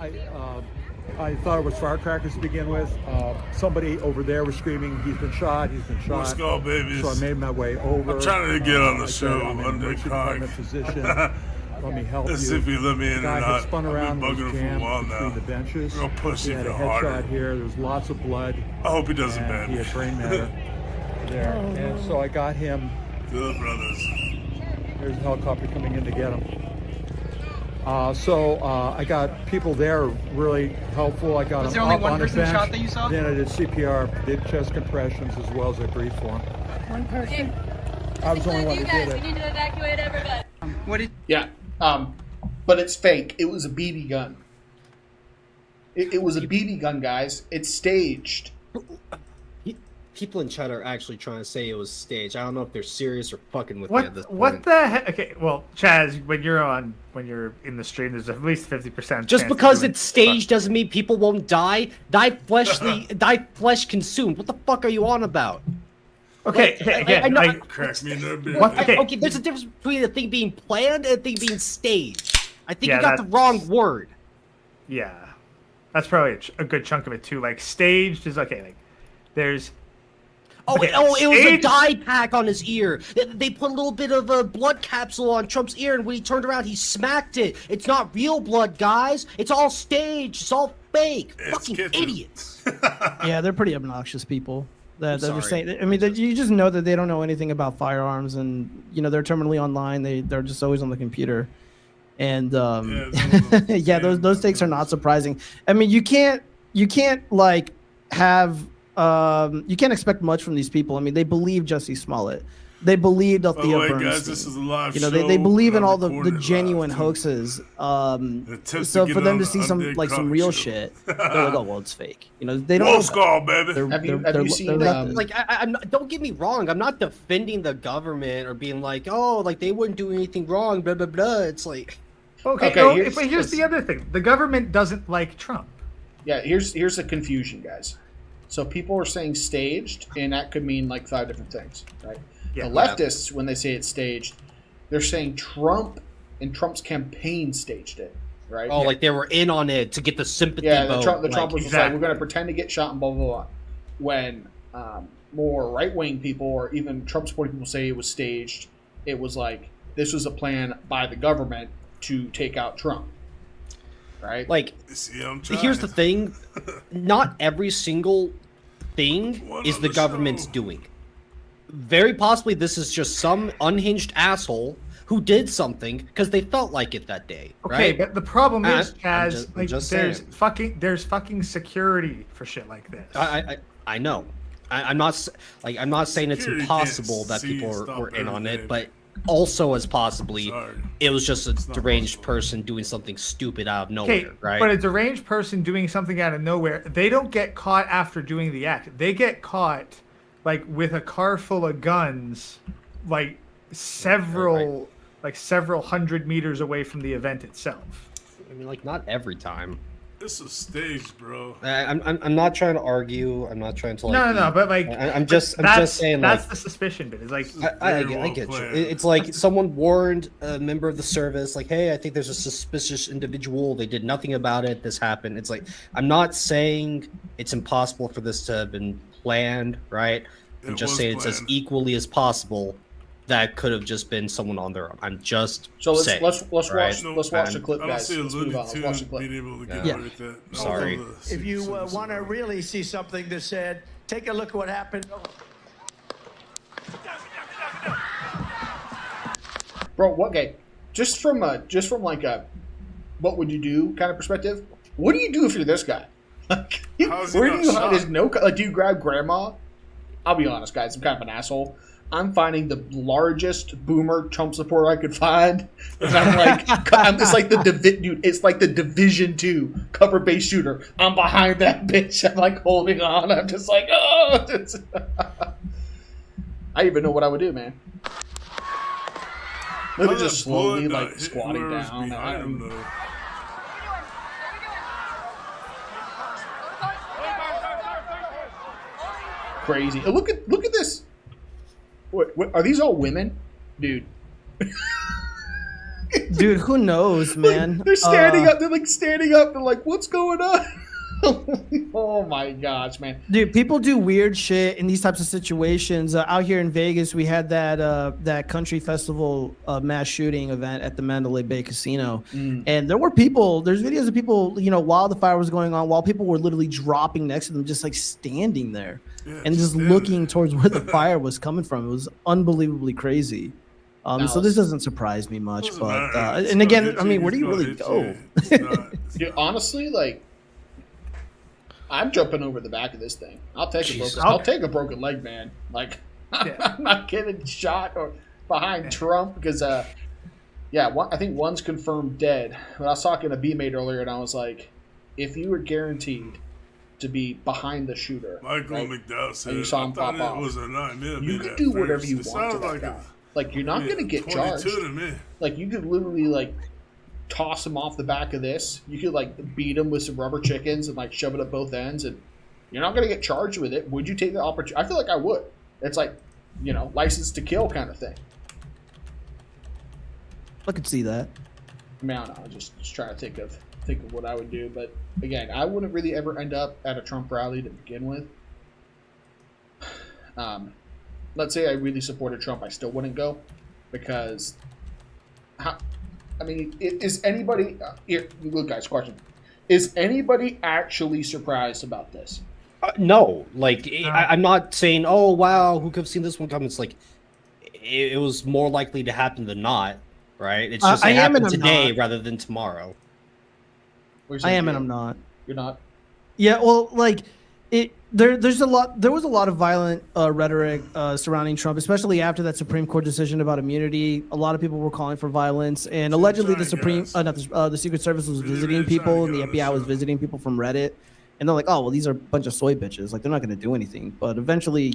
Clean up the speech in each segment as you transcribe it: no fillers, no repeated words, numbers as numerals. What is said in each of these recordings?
I thought it was firecrackers to begin with. Somebody over there was screaming, "He's been shot! He's been shot!" Let's go, babies. So I made my way over. I'm trying to get on the show. I'm an emergency department physician. Let me help Let's you. see if you let me in The guy or had not. spun I've around been and was bugging him for a jammed while between now. the benches. Real pussy He had a feel headshot harder. here. There was lots of blood. I hope he doesn't and ban he me. had brain matter there. And so I got him. Good brothers. There's a helicopter coming in to get him. I got people there really helpful. I got Was him there only up one on a person bench. shot that you saw? Then I did CPR, did chest compressions as well as I breathed for him. One person. I was the only one who did We it. need to evacuate everybody. What did? Yeah, but it's fake. It was a BB gun. It was a BB gun, guys. It's staged. People in chat are actually trying to say it was staged. I don't know if they're serious or fucking with me at this point. What the heck? Okay, well, Chaz, when you're in the stream, there's at least 50%. Just because it's staged doesn't mean people won't die. Die flesh consumed. What the fuck are you on about? Okay, again, Crack me in their beard. Okay, there's a difference between a thing being planned and a thing being staged. I think you got the wrong word. Yeah, that's probably a good chunk of it too. Like staged is okay. Like there's. It was a dye pack on his ear. They put a little bit of a blood capsule on Trump's ear, and when he turned around, he smacked it. It's not real blood, guys. It's all staged. It's all fake. Fucking idiots. Yeah, they're pretty obnoxious people. They're saying. I mean, you just know that they don't know anything about firearms, and they're terminally online. They're just always on the computer, and yeah, those takes are not surprising. I mean, you can't like have. You can't expect much from these people. I mean, they believe Jussie Smollett. They believed Althea Bernstein. Guys, this is a live show. They believe in all the genuine hoaxes. So for them to see some real shit, they're like, oh well, it's fake. They don't. Wolf Skull, baby. Have you seen? Don't get me wrong. I'm not defending the government or being like, oh, like they wouldn't do anything wrong. Blah blah blah. It's like, but here's the other thing. The government doesn't like Trump. Yeah, here's the confusion, guys. So people are saying staged, and that could mean like 5 different things, right? Yeah, the leftists, when they say it's staged, they're saying Trump and Trump's campaign staged it, right? Oh, like they were in on it to get the sympathy vote. The Trump was like, we're going to pretend to get shot and blah, blah, blah. When more right-wing people or even Trump-supporting people say it was staged, it was like this was a plan by the government to take out Trump. Right? Like, here's the thing. Not every single thing is the government's doing. Very possibly this is just some unhinged asshole who did something because they felt like it that day. Okay, right? But the problem is, Kaz, there's fucking security for shit like this. I know. I'm not saying it's impossible that people were in on it, but also as possibly it was just a deranged person doing something stupid out of nowhere, right? But a deranged person doing something out of nowhere, they don't get caught after doing the act. They get caught like with a car full of guns, like several hundred meters away from the event itself. I mean, like not every time. This is staged, bro. I'm not trying to argue. I'm not trying to No, but like I'm just saying that's like, the suspicion bit. It's like I get you. It's like someone warned a member of the service, like, hey, I think there's a suspicious individual. They did nothing about it. This happened. It's like I'm not saying it's impossible for this to have been planned, right? I'm just saying it's as equally as possible that could have just been someone on their own. I'm just saying. Let's watch the clip, guys. Let's watch the clip. Sorry. If you want to really see something that's said, take a look at what happened. Bro, okay. Just from like a what would you do kind of perspective. What do you do if you're this guy? Like, where do you hide his like? Do you grab grandma? I'll be honest, guys. I'm kind of an asshole. I'm finding the largest boomer Trump supporter I could find, and I'm like, it's like it's like the Division II cover-based shooter. I'm behind that bitch. I'm like holding on. I'm just like, oh. I even know what I would do, man. Look at just slowly like squatting down. Crazy. Look at this. What are these all women? Dude. Dude, who knows, man? They're standing up. They're like standing up. They're like, what's going on? Oh my gosh, man. Dude, people do weird shit in these types of situations. Out here in Vegas, we had that country festival mass shooting event at the Mandalay Bay Casino, and there were people. There's videos of people, while the fire was going on, while people were literally dropping next to them, just like standing there and just looking towards where the fire was coming from. It was unbelievably crazy. So this doesn't surprise me much, but and again, I mean, where do you really go? Dude, honestly, like, I'm jumping over the back of this thing. I'll take a broken leg, man. Like, I'm not getting shot or behind Trump because, I think one's confirmed dead. But I was talking to B-Mate earlier, and I was like, if you were guaranteed to be behind the shooter, Michael McDowell said, and you saw him pop off, you could do whatever you want to that guy. Like, you're not going to get charged. Like, you could literally, like, toss him off the back of this. You could, like, beat him with some rubber chickens and, like, shove it at both ends, and you're not going to get charged with it. Would you take the opportunity? I feel like I would. It's like, license to kill kind of thing. I could see that. I mean, I don't know. I'm just trying to think of what I would do. But, again, I wouldn't really ever end up at a Trump rally to begin with. Let's say I really supported Trump, I still wouldn't go because, is anybody here? Look, guys, question: is anybody actually surprised about this? No, like I'm not saying, oh wow, who could have seen this one coming? It's like it was more likely to happen than not, right? It's just it happened today rather than tomorrow. I am and I'm not. You're not. Yeah, well, like it. There was a lot of violent rhetoric surrounding Trump, especially after that Supreme Court decision about immunity. A lot of people were calling for violence, and allegedly the the Secret Service was visiting people, and the FBI was visiting people from Reddit, and they're like, "Oh, well, these are a bunch of soy bitches. Like, they're not going to do anything." But eventually,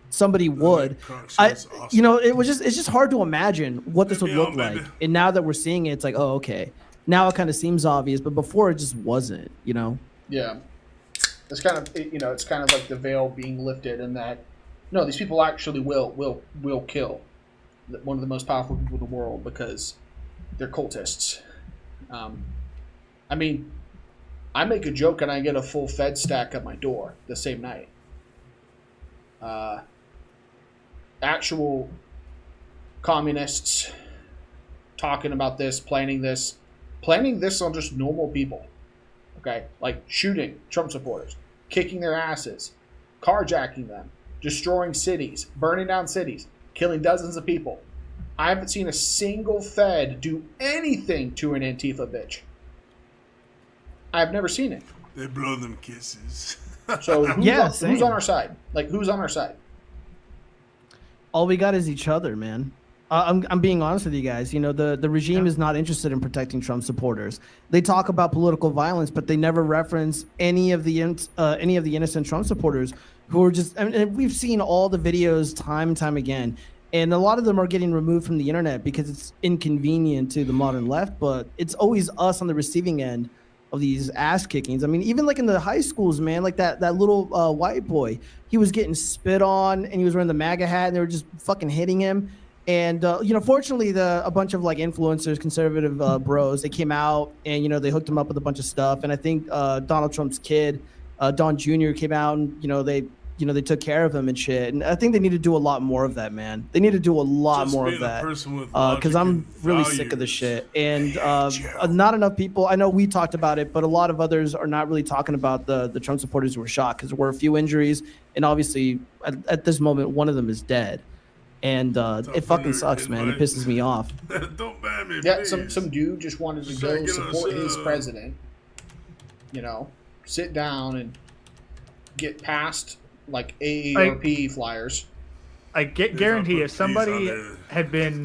somebody would. It's just hard to imagine what this would look like. And now that we're seeing it, it's like, oh, okay. Now it kind of seems obvious, but before it just wasn't. Yeah. It's kind of it's kind of like the veil being lifted, and that no, these people actually will kill one of the most powerful people in the world because they're cultists. I mean, I make a joke and I get a full Fed stack at my door the same night. Actual communists talking about this, planning this on just normal people. Okay, like shooting Trump supporters, kicking their asses, carjacking them, destroying cities, burning down cities, killing dozens of people. I haven't seen a single Fed do anything to an Antifa bitch. I've never seen it. They blow them kisses. So who's on our side? Like, who's on our side? All we got is each other, man. I'm being honest with you guys. The regime is not interested in protecting Trump supporters. They talk about political violence, but they never reference any of the innocent Trump supporters who are just. And we've seen all the videos time and time again, and a lot of them are getting removed from the internet because it's inconvenient to the modern left. But it's always us on the receiving end of these ass kickings. I mean, even like in the high schools, man, like that little white boy, he was getting spit on, and he was wearing the MAGA hat, and they were just fucking hitting him. And, fortunately, a bunch of like influencers, conservative bros, they came out and, they hooked him up with a bunch of stuff. And I think Donald Trump's kid, Don Jr., came out and, they took care of him and shit. And I think they need to do a lot more of that, man. They need to do a lot more of that because I'm really sick of the shit. And not enough people. I know we talked about it, but a lot of others are not really talking about the Trump supporters who were shot because there were a few injuries. And obviously, at this moment, one of them is dead. And it fucking sucks, man. It pisses me off. Don't ban me, yeah, please. some dude just wanted to go support his president. Sit down and get past like AARP flyers. I guarantee if somebody had been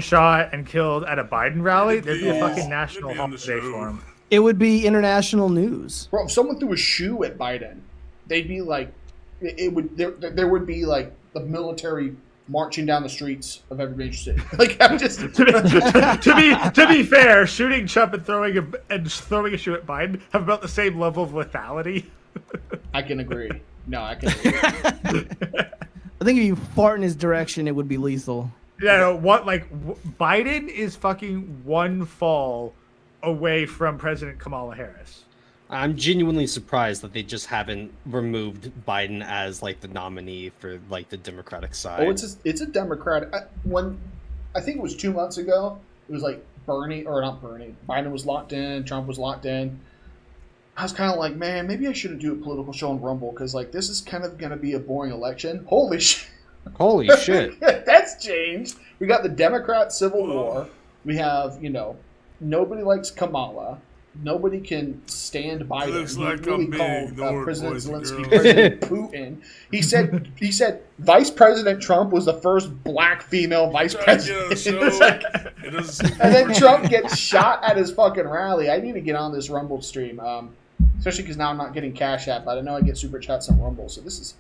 shot and killed at a Biden rally, there'd be a fucking national holiday for him. It would be international news. Bro, if someone threw a shoe at Biden, they'd be like, there would be like the military marching down the streets of every major city. Like, I'm just to be fair, shooting Trump and throwing a shoe at Biden have about the same level of lethality. I can agree. No, I can agree. I think if you fart in his direction, it would be lethal. Yeah, no, Biden is fucking one fall away from President Kamala Harris. I'm genuinely surprised that they just haven't removed Biden as like the nominee for like the Democratic side. Oh, it's a Democratic. I think it was 2 months ago. It was like Biden was locked in, Trump was locked in. I was kind of like, man, maybe I shouldn't do a political show on Rumble because like this is kind of gonna be a boring election. Holy shit! Holy shit! That's changed. We got the Democrat Civil War. We have nobody likes Kamala. Nobody can stand Biden. Looks He like really I'm being called ignored, President boys and Zelensky girls. President Putin. He said Vice President Trump was the first black female vice president. It's like- and then Trump gets shot at his fucking rally. I need to get on this Rumble stream, especially because now I'm not getting Cash App, but I know I get super chats on Rumble. So this is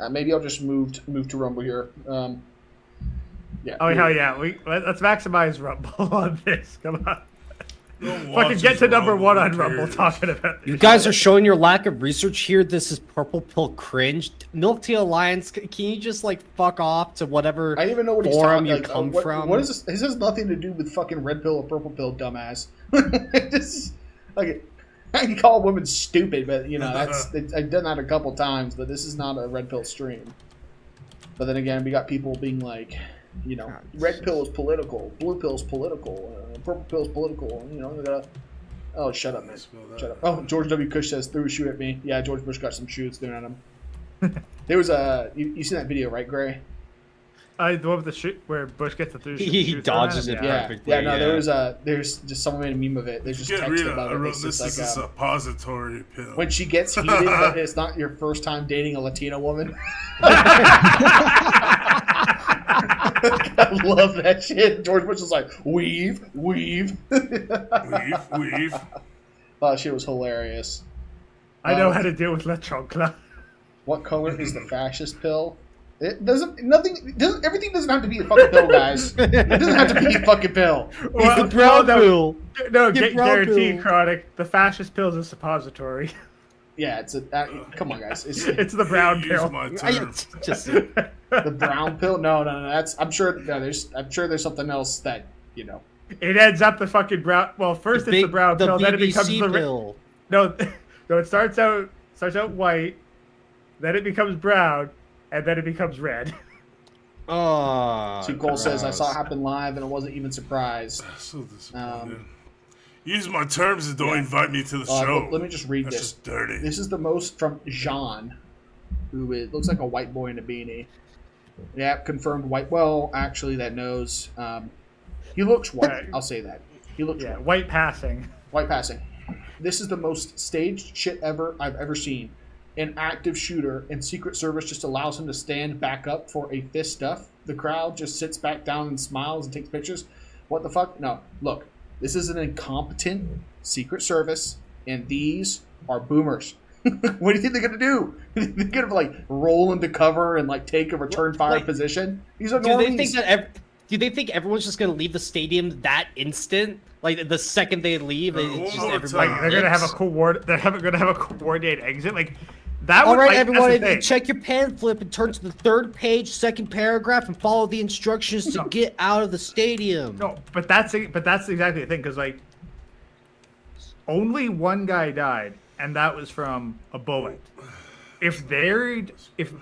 maybe I'll just move to Rumble here. Yeah. Oh hell yeah! Let's maximize Rumble on this. Come on. Fucking get to number one on Rumble talking about this. You guys are showing your lack of research here. This is Purple Pill cringe. Milk Tea Alliance, can you just like fuck off to whatever I don't even know what he's forum talking you come from? What is this? This has nothing to do with fucking red pill or purple pill, dumbass. This, like, I can call women stupid, but I've done that a couple times. But this is not a red pill stream. But then again, we got people being like, red pill is political, blue pill is political, purple pill is political. We gotta. Oh, shut up, man. Shut up. Oh, George W. Cush says threw a shoe at me. Yeah, George Bush got some shoes thrown at him. There was a you seen that video, right, Gray? The one with the shoot where Bush gets the He dodges it perfectly. Yeah, no, there's just someone made a meme of it. There's just text about it. This is a suppository pill. When she gets heated, it's not your first time dating a Latina woman. I love that shit. George Bush was like, weave. Weave. Oh, shit was hilarious. I know how to deal with La Choncla. What color is the fascist pill? It doesn't. Everything doesn't have to be a fucking pill, guys. It doesn't have to be a fucking pill. It's the brown pill. No, Get brown guaranteed, pill. Chronic. The fascist pill is a suppository. Yeah, it's a. Come on, guys. It's the brown Use pill. my term. The brown pill. No. That's. I'm sure. No, I'm sure there's something else that It ends up the fucking brown. Well, first it's the brown pill, then it becomes the pill. No, it starts out white, then it becomes brown, and then it becomes red. Oh. See, Cole says I saw it happen live and I wasn't even surprised. So disappointed. Use my terms and don't invite me to the Let show. me just read That's this. just dirty. This is the most from Jean, who looks like a white boy in a beanie. Yeah, confirmed white. Well, actually, that nose. He looks white. I'll say that. He looks white. White passing. White passing. This is the most staged shit I've ever seen. An active shooter, and Secret Service just allows him to stand back up for a fist stuff. The crowd just sits back down and smiles and takes pictures. What the fuck? No, look. This is an incompetent Secret Service, and these are boomers. What do you think they're gonna do? They're gonna like roll into cover and like take a return fire position. These are normies. Do they think everyone's just gonna leave the stadium that instant? Like the second they leave, it's just everybody. Like they're gonna have a gonna have a coordinated exit. Like that. All would, right, like, everyone, check your pan flip and turn to the third page, second paragraph, and follow the instructions to get out of the stadium. No, but that's exactly the thing, because like only one guy died, and that was from a bullet. If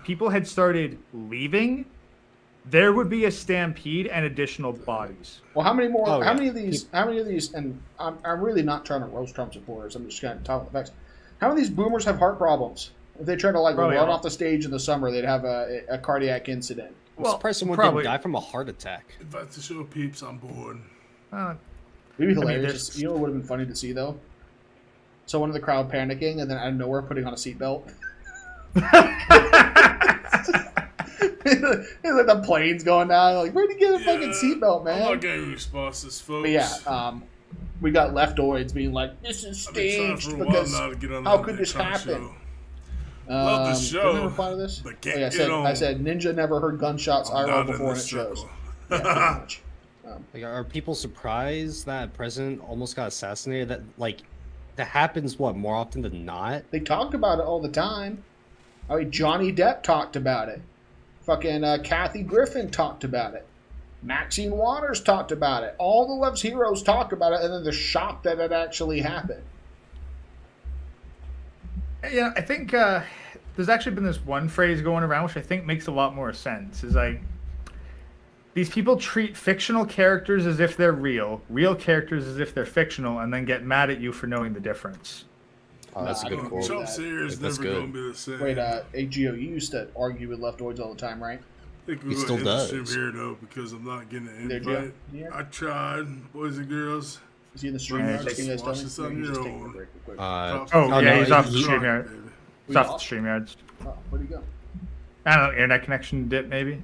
people had started leaving, there would be a stampede and additional bodies. Well, how many more? How many of these? And I'm really not trying to roast Trump supporters. I'm just kind of talking the facts. How many of these boomers have heart problems? If they try to run off the stage in the summer, they'd have a cardiac incident. I'm surprised someone didn't die from a heart attack. Invite the show peeps on board. It'd be hilarious. You know what would have been funny to see though? Someone in the crowd panicking, and then out of nowhere putting on a seatbelt. It's like the plane's going down. Like, where'd you get a fucking seatbelt, man? I'm not getting responses, folks. But yeah, we got leftoids being like, "This is staged because how could this happen?" Love the show. Did I reply to this? But I said Ninja never heard gunshots IRL before, and it shows. Yeah, pretty much. Are people surprised that president almost got assassinated? That happens more often than not? They talk about it all the time. I mean, Johnny Depp talked about it. Fucking Kathy Griffin talked about it. Maxine Waters talked about it. All the Love's Heroes talked about it, and then they're shocked that it actually happened. Yeah, I think there's actually been this one phrase going around which I think makes a lot more sense. Is like, these people treat fictional characters as if they're real characters as if they're fictional, and then get mad at you for knowing the difference. Oh, that's a good quote. Trump series That's never good. gonna be the same. Wait, AGO, you used to argue with leftoids all the time, right? I think He we're still gonna end the does. stream here though because I'm not getting an Did you? invite. Yeah. I tried, boys and girls. Is he in the stream Yeah, yard? just Can you guys tell watch me? this on Maybe your just take a own. break real quick. Oh, no, yeah, he's off the he's- StreamYard. Baby. He's off the StreamYards. Oh, where'd he go? I don't know, internet connection dip maybe.